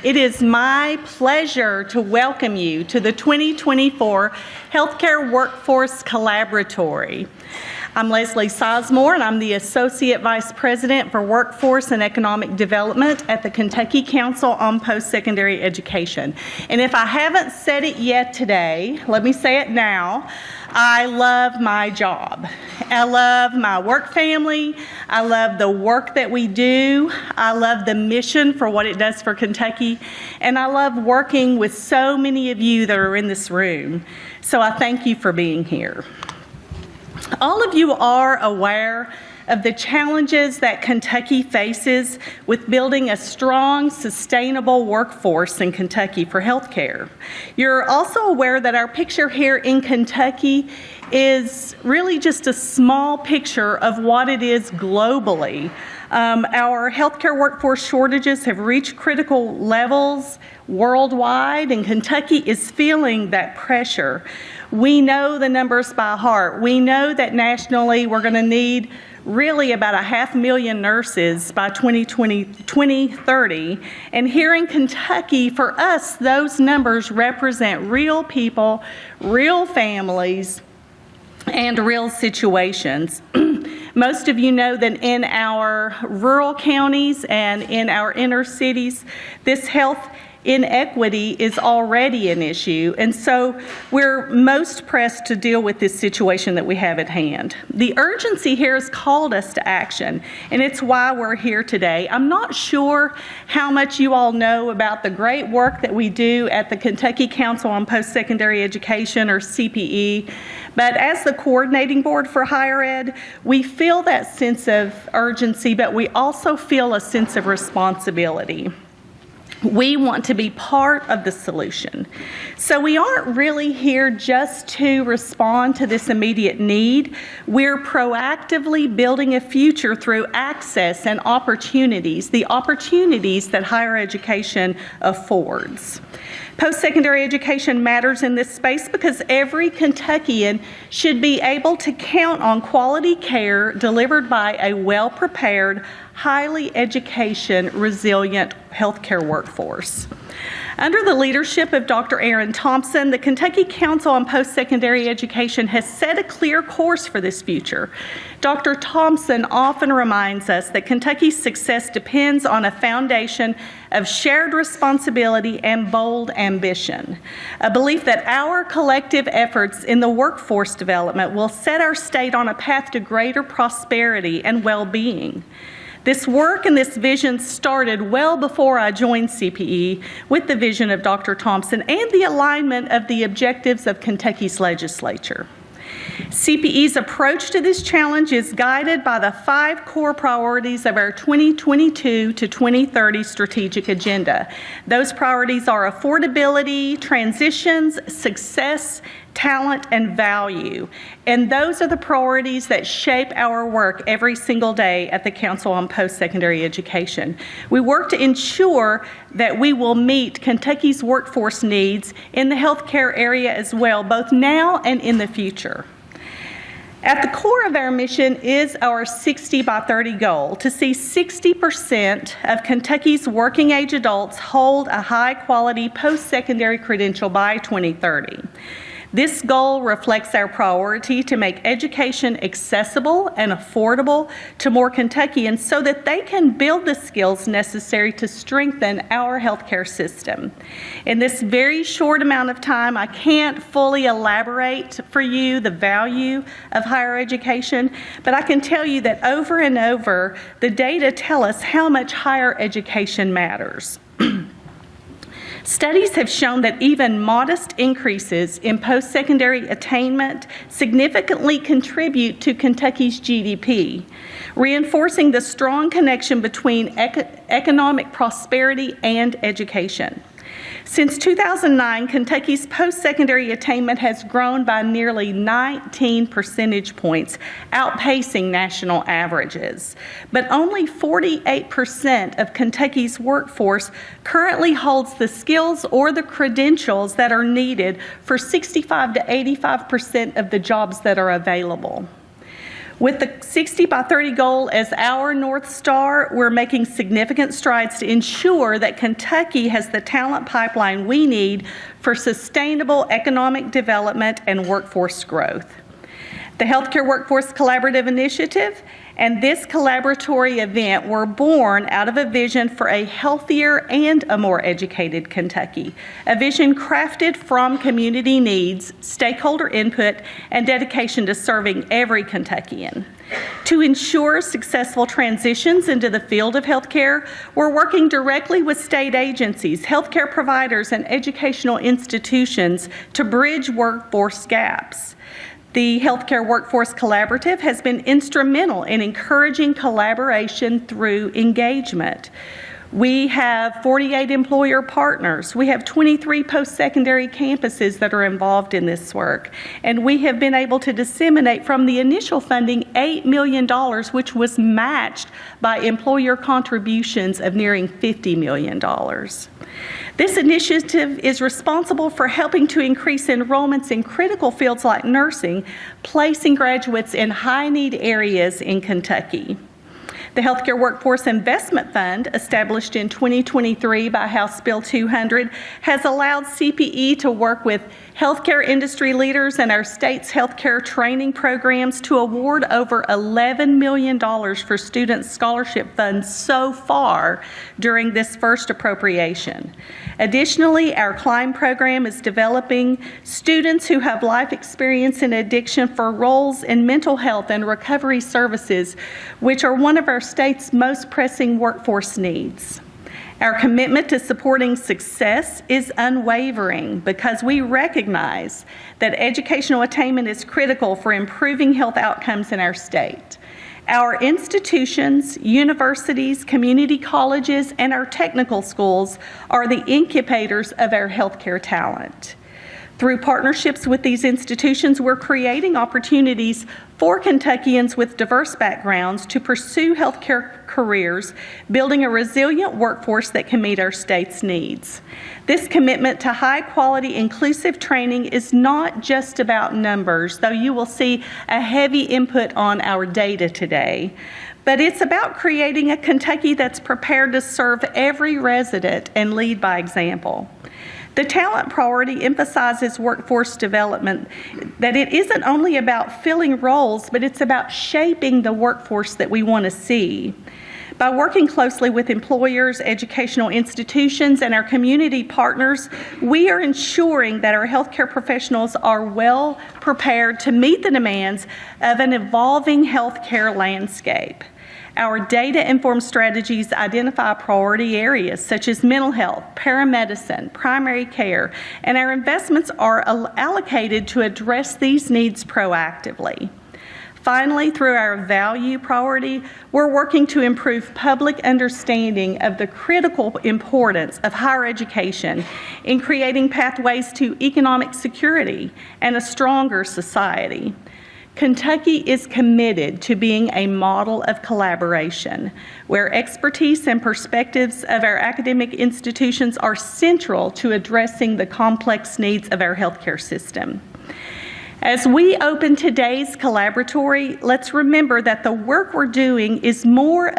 It is my pleasure to welcome you to the 2024 Healthcare Workforce Collaboratory. I'm Leslie Sizemore, and I'm the Associate Vice President for Workforce and Economic Development at the Kentucky Council on Post-Secondary Education. And if I haven't said it yet today, let me say it now. I love my job. I love my work family. I love the work that we do. I love the mission for what it does for Kentucky. And I love working with so many of you that are in this room. So I thank you for being here. All of you are aware of the challenges that Kentucky faces with building a strong, sustainable workforce in Kentucky for healthcare. You're also aware that our picture here in Kentucky is really just a small picture of what it is globally. Our healthcare workforce shortages have reached critical levels worldwide, and Kentucky is feeling that pressure. We know the numbers by heart. We know that nationally we're going to need really about 500,000 nurses by 2030. And here in Kentucky, for us, those numbers represent real people, real families, and real situations. Most of you know that in our rural counties and in our inner cities, this health inequity is already an issue, and so we're most pressed to deal with this situation that we have at hand. The urgency here has called us to action, and it's why we're here today. I'm not sure how much you all know about the great work that we do at the Kentucky Council on Post-Secondary Education, or CPE, but as the coordinating board for higher ed, we feel that sense of urgency, but we also feel a sense of responsibility. We want to be part of the solution. So we aren't really here just to respond to this immediate need. We're proactively building a future through access and opportunities, the opportunities that higher education affords. Post-secondary education matters in this space because every Kentuckian should be able to count on quality care delivered by a well-prepared, highly resilient healthcare workforce. Under the leadership of Dr. Aaron Thompson, the Kentucky Council on Post-Secondary Education has set a clear course for this future. Dr. Thompson often reminds us that Kentucky's success depends on a foundation of shared responsibility and bold ambition, a belief that our collective efforts in the workforce development will set our state on a path to greater prosperity and well-being. This work and this vision started well before I joined CPE with the vision of Dr. Thompson and the alignment of the objectives of Kentucky's legislature. CPE's approach to this challenge is guided by the 5 core priorities of our 2022 to 2030 strategic agenda. Those priorities are affordability, transitions, success, talent, and value. And those are the priorities that shape our work every single day at the Council on Post-Secondary Education. We work to ensure that we will meet Kentucky's workforce needs in the healthcare area as well, both now and in the future. At the core of our mission is our 60 by 30 goal, to see 60% of Kentucky's working age adults hold a high-quality post-secondary credential by 2030. This goal reflects our priority to make education accessible and affordable to more Kentuckians so that they can build the skills necessary to strengthen our healthcare system. In this very short amount of time, I can't fully elaborate for you the value of higher education, but I can tell you that over and over, the data tell us how much higher education matters. Studies have shown that even modest increases in post-secondary attainment significantly contribute to Kentucky's GDP, reinforcing the strong connection between economic prosperity and education. Since 2009, Kentucky's post-secondary attainment has grown by nearly 19 percentage points, outpacing national averages. But only 48% of Kentucky's workforce currently holds the skills or the credentials that are needed for 65 to 85% of the jobs that are available. With the 60 by 30 goal as our North Star, we're making significant strides to ensure that Kentucky has the talent pipeline we need for sustainable economic development and workforce growth. The Healthcare Workforce Collaborative Initiative and this collaboratory event were born out of a vision for a healthier and a more educated Kentucky, a vision crafted from community needs, stakeholder input, and dedication to serving every Kentuckian. To ensure successful transitions into the field of healthcare, we're working directly with state agencies, healthcare providers, and educational institutions to bridge workforce gaps. The Healthcare Workforce Collaborative has been instrumental in encouraging collaboration through engagement. We have 48 employer partners. We have 23 post-secondary campuses that are involved in this work. And we have been able to disseminate from the initial funding $8 million, which was matched by employer contributions of nearing $50 million. This initiative is responsible for helping to increase enrollments in critical fields like nursing, placing graduates in high-need areas in Kentucky. The Healthcare Workforce Investment Fund, established in 2023 by House Bill 200, has allowed CPE to work with healthcare industry leaders and our state's healthcare training programs to award over $11 million for student scholarship funds so far during this first appropriation. Additionally, our CLIMB program is developing students who have life experience in addiction for roles in mental health and recovery services, which are one of our state's most pressing workforce needs. Our commitment to supporting success is unwavering because we recognize that educational attainment is critical for improving health outcomes in our state. Our institutions, universities, community colleges, and our technical schools are the incubators of our healthcare talent. Through partnerships with these institutions, we're creating opportunities for Kentuckians with diverse backgrounds to pursue healthcare careers, building a resilient workforce that can meet our state's needs. This commitment to high-quality, inclusive training is not just about numbers, though you will see a heavy input on our data today. But it's about creating a Kentucky that's prepared to serve every resident and lead by example. The talent priority emphasizes workforce development, that it isn't only about filling roles, but it's about shaping the workforce that we want to see. By working closely with employers, educational institutions, and our community partners, we are ensuring that our healthcare professionals are well prepared to meet the demands of an evolving healthcare landscape. Our data-informed strategies identify priority areas such as mental health, paramedicine, primary care, and our investments are allocated to address these needs proactively. Finally, through our value priority, we're working to improve public understanding of the critical importance of higher education in creating pathways to economic security and a stronger society. Kentucky is committed to being a model of collaboration, where expertise and perspectives of our academic institutions are central to addressing the complex needs of our healthcare system. As we open today's Collaboratory, let's remember that the work we're doing is more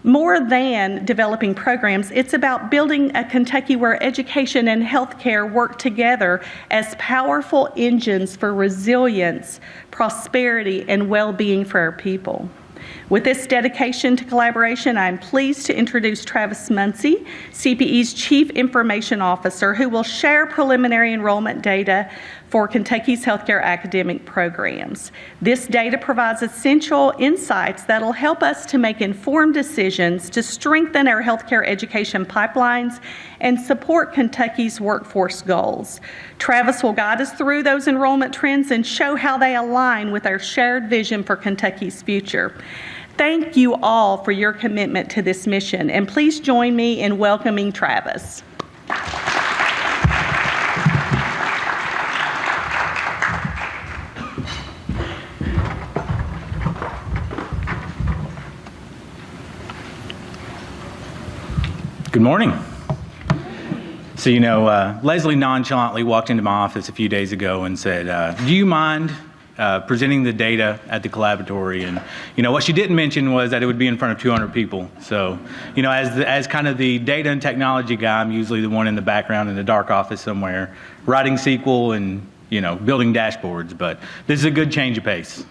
than developing programs. It's about building a Kentucky where education and healthcare work together as powerful engines for resilience, prosperity, and well-being for our people. With this dedication to collaboration, I'm pleased to introduce Travis Muncy, CPE's Chief Information Officer, who will share preliminary enrollment data for Kentucky's healthcare academic programs. This data provides essential insights that will help us to make informed decisions to strengthen our healthcare education pipelines and support Kentucky's workforce goals. Travis will guide us through those enrollment trends and show how they align with our shared vision for Kentucky's future. Thank you all for your commitment to this mission, and please join me in welcoming Travis. Good morning. So, Leslie nonchalantly walked into my office a few days ago and said, do you mind presenting the data at the Collaboratory. And, what she didn't mention was that it would be in front of 200 people. So, as kind of the data and technology guy, I'm usually the one in the background in the dark office somewhere, writing SQL and, building dashboards. But this is a good change of pace.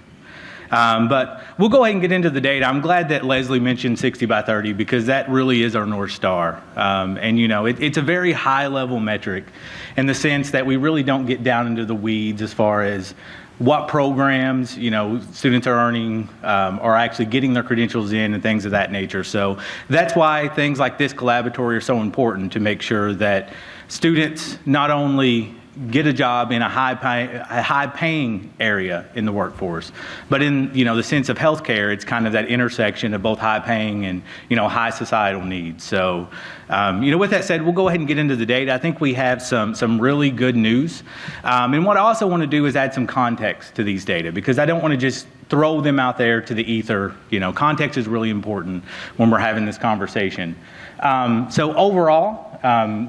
But we'll go ahead and get into the data. I'm glad that Leslie mentioned 60 by 30 because that really is our North Star. It's a very high level metric in the sense that we really don't get down into the weeds as far as what programs, students are earning, or actually getting their credentials in and things of that nature. So that's why things like this Collaboratory are so important to make sure that students not only get a job in a high-paying area in the workforce, but in the sense of healthcare, it's kind of that intersection of both high-paying and high societal needs. So, with that said, we'll go ahead and get into the data. I think we have some really good news, and what I also want to do is add some context to these data because I don't want to just throw them out there to the ether. Context is really important when we're having this conversation. So overall,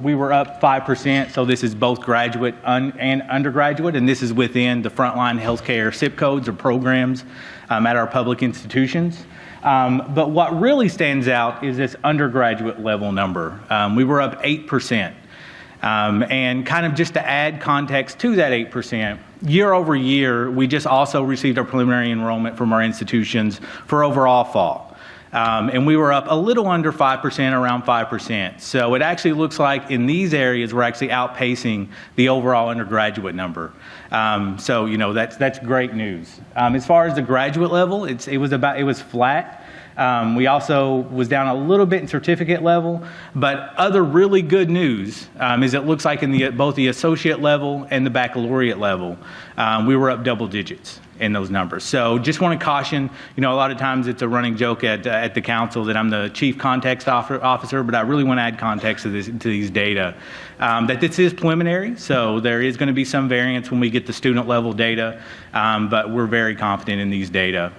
we were up 5%, so this is both graduate and undergraduate, and this is within the frontline healthcare SIP codes or programs at our public institutions. But what really stands out is this undergraduate level number. We were up 8%. And kind of just to add context to that 8%, year over year, we just also received our preliminary enrollment from our institutions for overall fall. And we were up a little under 5%, around 5%. So it actually looks like in these areas, we're actually outpacing the overall undergraduate number. That's great news. As far as the graduate level, it was flat. We also was down a little bit in certificate level, but other really good news is it looks like in both the associate level and the baccalaureate level, we were up double digits in those numbers. So just want to caution, a lot of times it's a running joke at the council that I'm the chief context officer, but I really want to add context to these data. That this is preliminary, so there is going to be some variance when we get the student level data, but we're very confident in these data.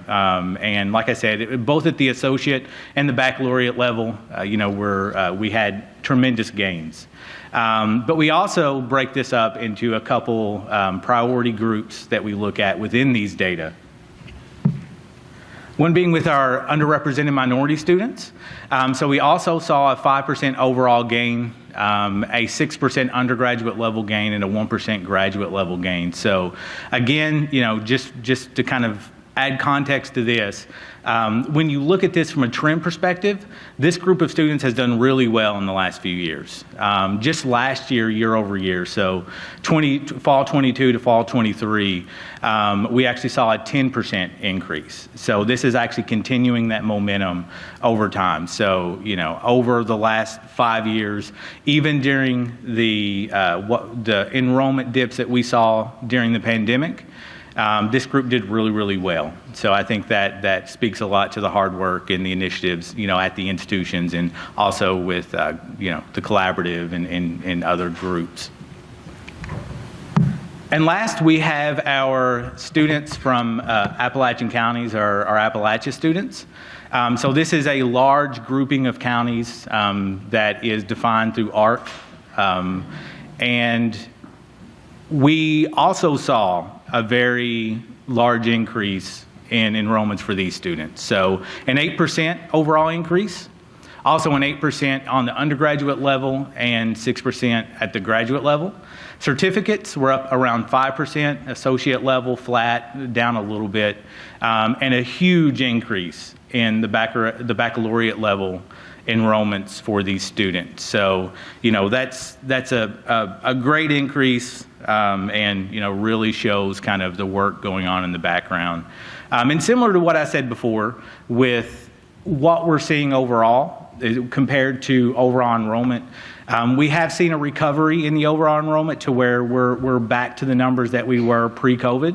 And like I said, both at the associate and the baccalaureate level, we had tremendous gains. But we also break this up into a couple priority groups that we look at within these data. One being with our underrepresented minority students. So we also saw a 5% overall gain, a 6% undergraduate level gain, and a 1% graduate level gain. So again, just to kind of add context to this, when you look at this from a trend perspective, this group of students has done really well in the last few years. Just last year, year over year, so fall 22 to fall 23, we actually saw a 10% increase. So this is actually continuing that momentum over time. So, over the last 5 years, even during the enrollment dips that we saw during the pandemic, this group did really, really well. So I think that speaks a lot to the hard work and the initiatives, at the institutions and also with, the collaborative and other groups. And last, we have our students from Appalachian counties, our Appalachia students. So this is a large grouping of counties that is defined through ARC. And we also saw a very large increase in enrollments for these students. So an 8% overall increase, also an 8% on the undergraduate level and 6% at the graduate level. Certificates were up around 5%, associate level flat, down a little bit, and a huge increase in the baccalaureate level enrollments for these students. So, that's a great increase and, really shows kind of the work going on in the background. And similar to what I said before, with what we're seeing overall compared to overall enrollment, we have seen a recovery in the overall enrollment to where we're back to the numbers that we were pre-COVID.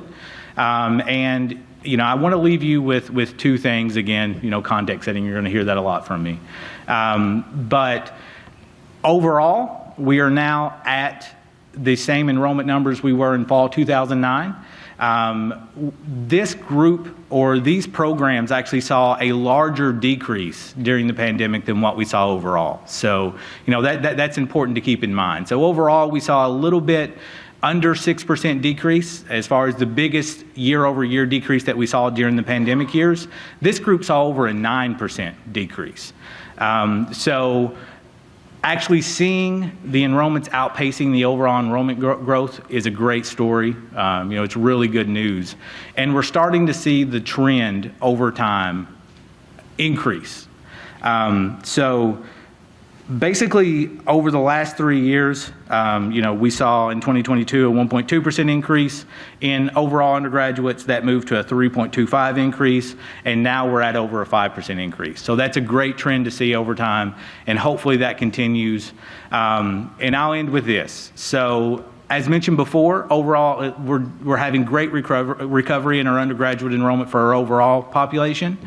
And I want to leave you with two things. Again, context setting, you're going to hear that a lot from me. But overall, we are now at the same enrollment numbers we were in fall 2009. This group or these programs actually saw a larger decrease during the pandemic than what we saw overall. So, that's important to keep in mind. So overall, we saw a little bit under 6% decrease as far as the biggest year-over-year decrease that we saw during the pandemic years. This group saw over a 9% decrease. So actually seeing the enrollments outpacing the overall enrollment growth is a great story. It's really good news. And we're starting to see the trend over time increase. So basically, over the last 3 years, we saw in 2022 a 1.2% increase in overall undergraduates. That moved to a 3.25 increase, and now we're at over a 5% increase. So that's a great trend to see over time, and hopefully that continues. And I'll end with this. So as mentioned before, overall, we're having great recovery in our undergraduate enrollment for our overall population.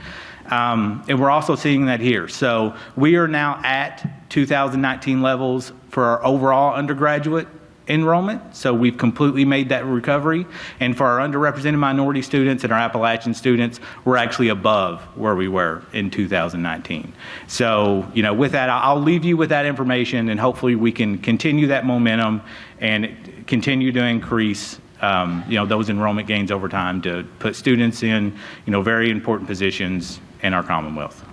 And we're also seeing that here. So we are now at 2019 levels for our overall undergraduate enrollment. So we've completely made that recovery. And for our underrepresented minority students and our Appalachian students, we're actually above where we were in 2019. So, with that, I'll leave you with that information, and hopefully we can continue that momentum and continue to increase those enrollment gains over time to put students in, very important positions in our Commonwealth.